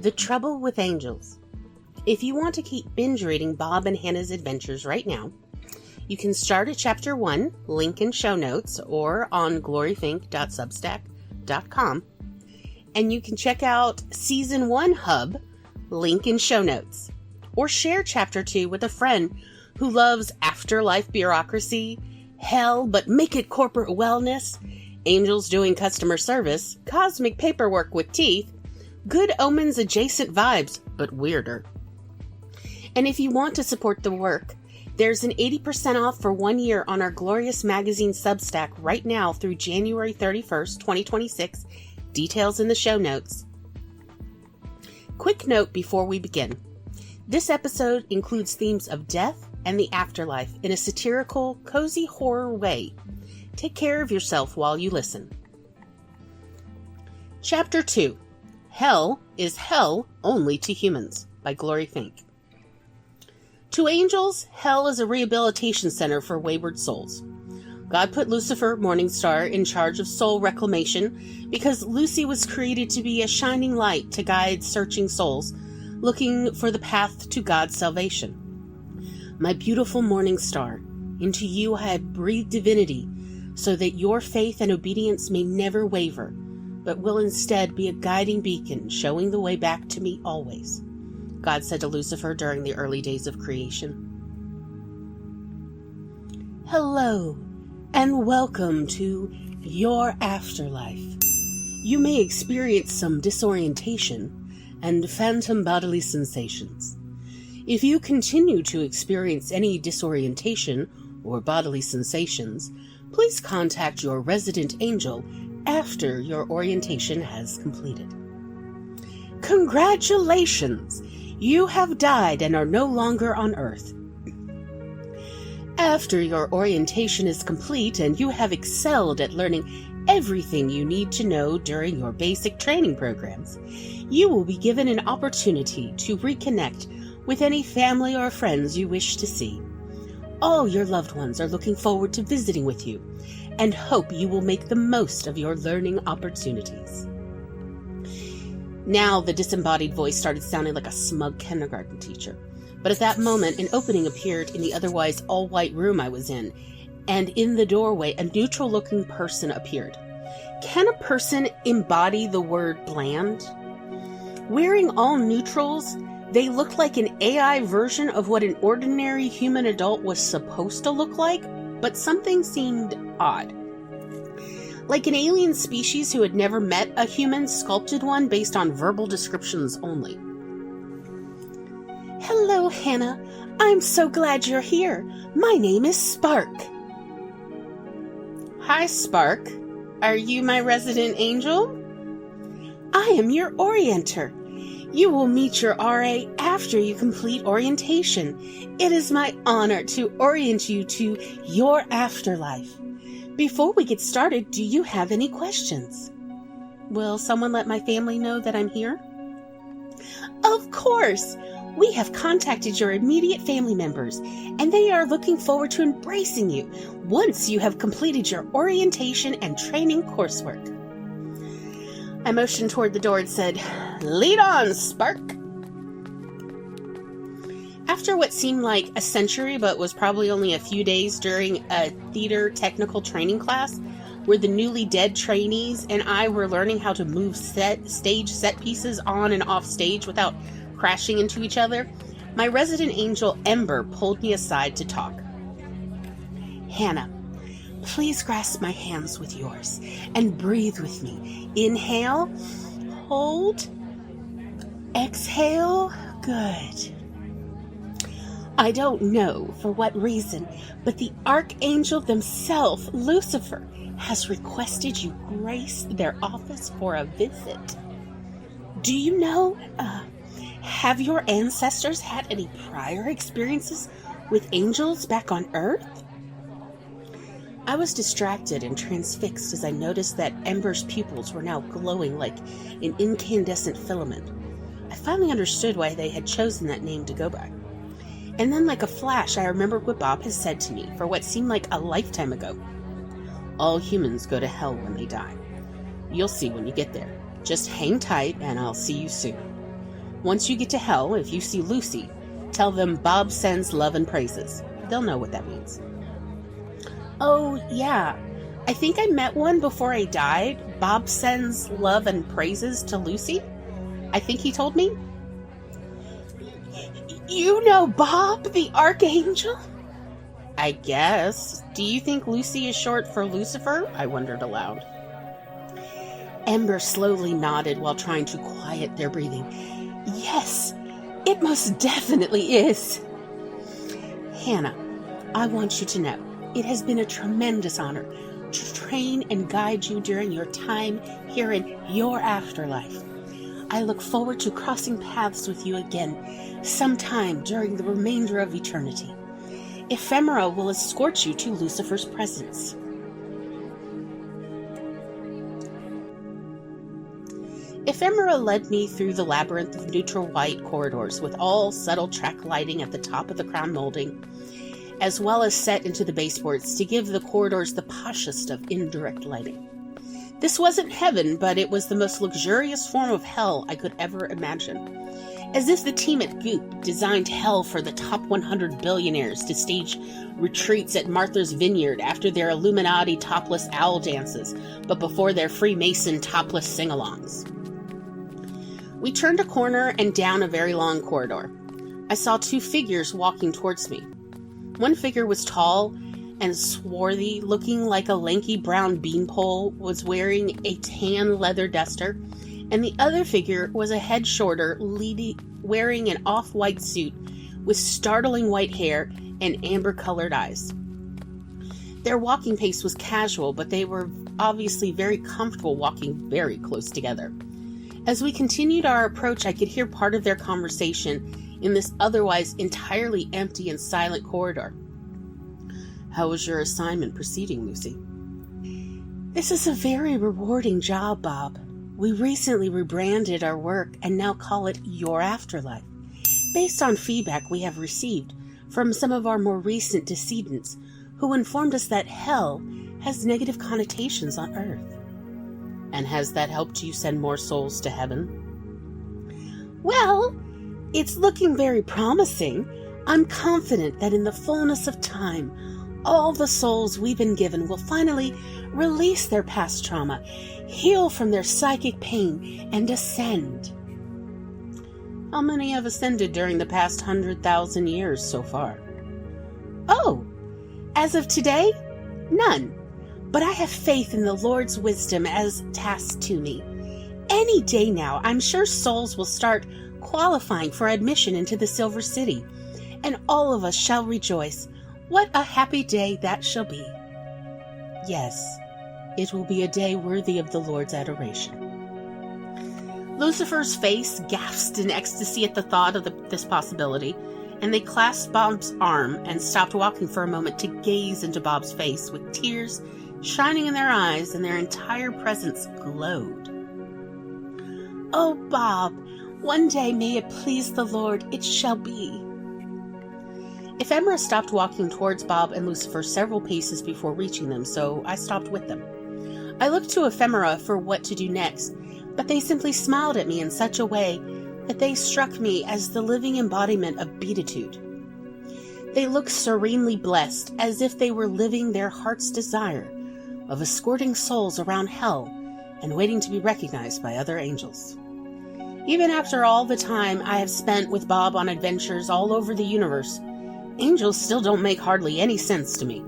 The Trouble with Angels. If you want to keep binge reading Bob and Hannah's adventures right now, you can start at Chapter 1, link in show notes, or on gloryfink.substack.com, and you can check out Season 1 Hub, link in show notes, or share Chapter 2 with a friend who loves afterlife bureaucracy, hell but make it corporate wellness, angels doing customer service, cosmic paperwork with teeth, good omens adjacent vibes, but weirder. And if you want to support the work, there's an 80% off for 1 year on our Glorious Magazine Substack right now through January 31st, 2026. Details in the show notes. Quick note before we begin. This episode includes themes of death and the afterlife in a satirical, cozy horror way. Take care of yourself while you listen. Chapter 2. Hell is Hell Only to Humans by Glory Fink. To angels, hell is a rehabilitation center for wayward souls. God put Lucifer, Morningstar, in charge of soul reclamation because Lucy was created to be a shining light to guide searching souls looking for the path to God's salvation. My beautiful Morningstar, into you I have breathed divinity so that your faith and obedience may never waver, but will instead be a guiding beacon showing the way back to me always, God said to Lucifer during the early days of creation. Hello, and welcome to Your Afterlife. You may experience some disorientation and phantom bodily sensations. If you continue to experience any disorientation or bodily sensations, please contact your resident angel after your orientation has completed. Congratulations! You have died and are no longer on Earth. After your orientation is complete and you have excelled at learning everything you need to know during your basic training programs, you will be given an opportunity to reconnect with any family or friends you wish to see. All your loved ones are looking forward to visiting with you and hope you will make the most of your learning opportunities. Now the disembodied voice started sounding like a smug kindergarten teacher. But at that moment, an opening appeared in the otherwise all-white room I was in, and in the doorway, a neutral-looking person appeared. Can a person embody the word bland? Wearing all neutrals, they looked like an AI version of what an ordinary human adult was supposed to look like, but something seemed odd. Like an alien species who had never met a human sculpted one based on verbal descriptions only. Hello, Hannah. I'm so glad you're here. My name is Spark. Hi, Spark. Are you my resident angel? I am your orienter. You will meet your RA after you complete orientation. It is my honor to orient you to your afterlife. Before we get started, do you have any questions? Will someone let my family know that I'm here? Of course! We have contacted your immediate family members, and they are looking forward to embracing you once you have completed your orientation and training coursework. I motioned toward the door and said, "Lead on, Spark!" After what seemed like a century but was probably only a few days during a theater technical training class where the newly dead trainees and I were learning how to move stage set pieces on and off stage without crashing into each other, my resident angel Ember pulled me aside to talk. Hannah, please grasp my hands with yours and breathe with me. Inhale, hold, exhale, good. I don't know for what reason, but the Archangel themselves, Lucifer, has requested you grace their office for a visit. Do you know, have your ancestors had any prior experiences with angels back on Earth? I was distracted and transfixed as I noticed that Ember's pupils were now glowing like an incandescent filament. I finally understood why they had chosen that name to go by. And then like a flash, I remembered what Bob had said to me for what seemed like a lifetime ago. All humans go to hell when they die. You'll see when you get there. Just hang tight and I'll see you soon. Once you get to hell, if you see Lucy, tell them Bob sends love and praises. They'll know what that means. Oh, yeah. I think I met one before I died. Bob sends love and praises to Lucy. I think he told me. You know Bob, the Archangel? I guess. Do you think Lucy is short for Lucifer? I wondered aloud. Ember slowly nodded while trying to quiet their breathing. Yes, it most definitely is. Hannah, I want you to know, it has been a tremendous honor to train and guide you during your time here in Your Afterlife. I look forward to crossing paths with you again sometime during the remainder of eternity. Ephemera will escort you to Lucifer's presence. Ephemera led me through the labyrinth of neutral white corridors with all subtle track lighting at the top of the crown molding, as well as set into the baseboards to give the corridors the poshest of indirect lighting. This wasn't heaven, but it was the most luxurious form of hell I could ever imagine. As if the team at Goop designed hell for the top 100 billionaires to stage retreats at Martha's Vineyard after their Illuminati topless owl dances, but before their Freemason topless sing-alongs. We turned a corner and down a very long corridor. I saw two figures walking towards me. One figure was tall and swarthy, looking like a lanky brown beanpole, was wearing a tan leather duster, and the other figure was a head shorter, wearing an off-white suit with startling white hair and amber-colored eyes. Their walking pace was casual, but they were obviously very comfortable walking very close together. As we continued our approach, I could hear part of their conversation in this otherwise entirely empty and silent corridor. How was your assignment proceeding, Lucy? This is a very rewarding job, Bob. We recently rebranded our work and now call it Your Afterlife, based on feedback we have received from some of our more recent decedents who informed us that hell has negative connotations on Earth. And has that helped you send more souls to heaven? Well, it's looking very promising. I'm confident that in the fullness of time, all the souls we've been given will finally release their past trauma, heal from their psychic pain, and ascend. How many have ascended during the past 100,000 years so far? Oh, as of today, none. But I have faith in the Lord's wisdom as tasked to me. Any day now, I'm sure souls will start qualifying for admission into the Silver City, and all of us shall rejoice. What a happy day that shall be. Yes, it will be a day worthy of the Lord's adoration. Lucifer's face gasped in ecstasy at the thought of this possibility, and they clasped Bob's arm and stopped walking for a moment to gaze into Bob's face with tears shining in their eyes, and their entire presence glowed. Oh, Bob, one day may it please the Lord, it shall be. Ephemera stopped walking towards Bob and Lucifer several paces before reaching them, so I stopped with them. I looked to Ephemera for what to do next, but they simply smiled at me in such a way that they struck me as the living embodiment of beatitude. They looked serenely blessed, as if they were living their heart's desire of escorting souls around hell and waiting to be recognized by other angels. Even after all the time I have spent with Bob on adventures all over the universe, angels still don't make hardly any sense to me.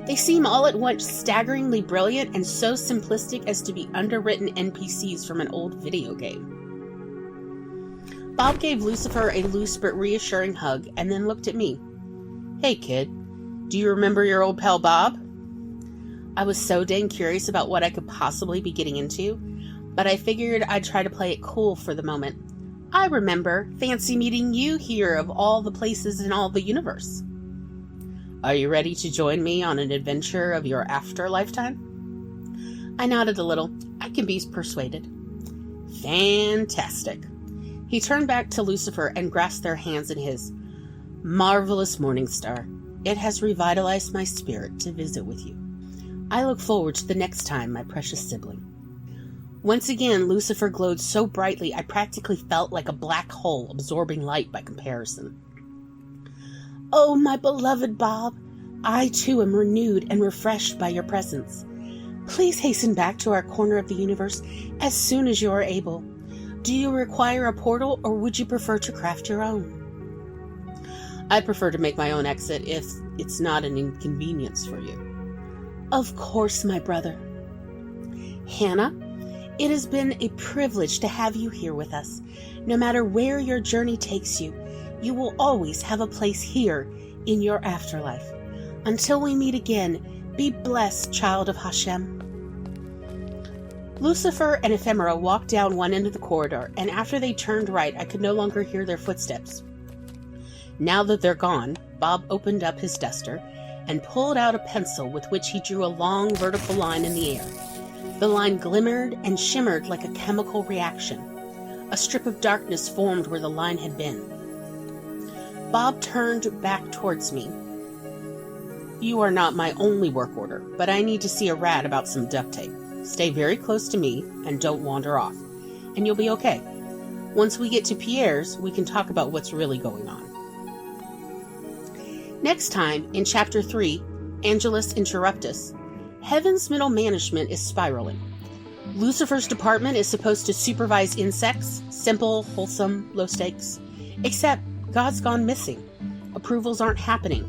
They seem all at once staggeringly brilliant and so simplistic as to be underwritten NPCs from an old video game. Bob gave Lucifer a loose but reassuring hug and then looked at me. Hey kid, do you remember your old pal Bob? I was so dang curious about what I could possibly be getting into, but I figured I'd try to play it cool for the moment. I remember. Fancy meeting you here of all the places in all the universe. Are you ready to join me on an adventure of your afterlifetime? I nodded a little. I can be persuaded. Fantastic. He turned back to Lucifer and grasped their hands in his. Marvelous morning star. It has revitalized my spirit to visit with you. I look forward to the next time, my precious sibling. Once again, Lucifer glowed so brightly I practically felt like a black hole absorbing light by comparison. "Oh, my beloved Bob, I too am renewed and refreshed by your presence. Please hasten back to our corner of the universe as soon as you are able. Do you require a portal, or would you prefer to craft your own?" "I'd prefer to make my own exit if it's not an inconvenience for you." "Of course, my brother." "Hannah, it has been a privilege to have you here with us. No matter where your journey takes you, you will always have a place here in your afterlife. Until we meet again, be blessed, child of Hashem." Lucifer and Ephemera walked down one end of the corridor, and after they turned right, I could no longer hear their footsteps. Now that they're gone, Bob opened up his duster and pulled out a pencil with which he drew a long vertical line in the air. The line glimmered and shimmered like a chemical reaction. A strip of darkness formed where the line had been. Bob turned back towards me. "You are not my only work order, but I need to see a rat about some duct tape. Stay very close to me and don't wander off, and you'll be okay. Once we get to Pierre's, we can talk about what's really going on." Next time, in Chapter 3, Angelus Interruptus, Heaven's middle management is spiraling. Lucifer's department is supposed to supervise insects, simple, wholesome, low stakes. Except God's gone missing. Approvals aren't happening,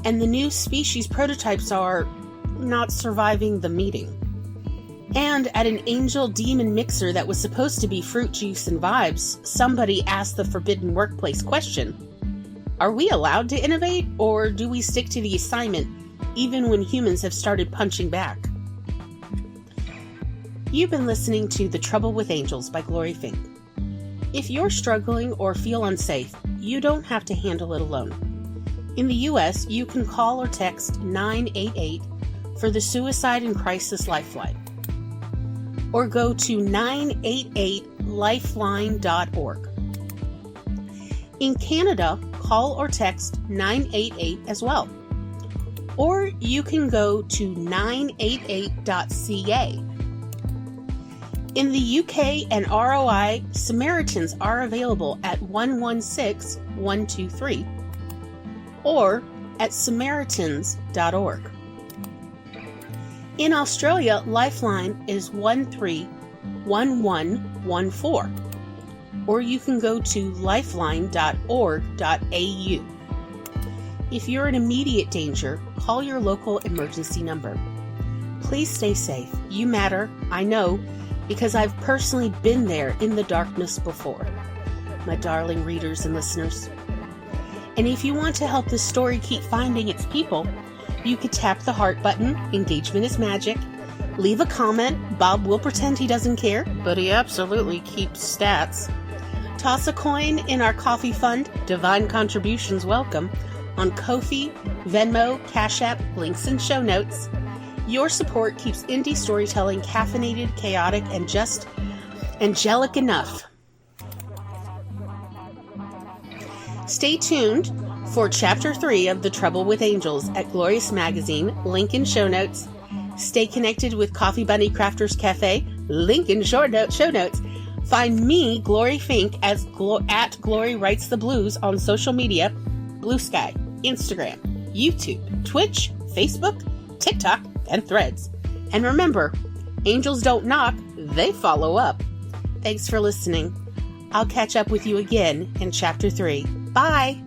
and the new species prototypes are not surviving the meeting. And at an angel-demon mixer that was supposed to be fruit juice and vibes, somebody asked the forbidden workplace question: are we allowed to innovate, or do we stick to the assignment even when humans have started punching back? You've been listening to The Trouble with Angels by Glory Fink. If you're struggling or feel unsafe, you don't have to handle it alone. In the U.S., you can call or text 988 for the Suicide and Crisis Lifeline, or go to 988lifeline.org. In Canada, call or text 988 as well. Or you can go to 988.ca. In the UK and ROI, Samaritans are available at 116123 or at samaritans.org. In Australia, Lifeline is 131114, or you can go to lifeline.org.au. If you're in immediate danger, call your local emergency number. Please stay safe. You matter, I know, because I've personally been there in the darkness before, my darling readers and listeners. And if you want to help this story keep finding its people, you could tap the heart button, engagement is magic, leave a comment, Bob will pretend he doesn't care, but he absolutely keeps stats. Toss a coin in our coffee fund, divine contributions welcome, on Ko-fi, Venmo, Cash App, links in show notes. Your support keeps indie storytelling caffeinated, chaotic, and just angelic enough. Stay tuned for Chapter 3 of The Trouble with Angels at Glorious Magazine, link in show notes. Stay connected with Coffee Bunny Crafters Cafe, link in show notes. Find me, Glory Fink, at Glory Writes the Blues on social media, Blue Sky, Instagram, YouTube, Twitch, Facebook, TikTok, and Threads. And remember, angels don't knock, they follow up. Thanks for listening. I'll catch up with you again in Chapter 3. Bye!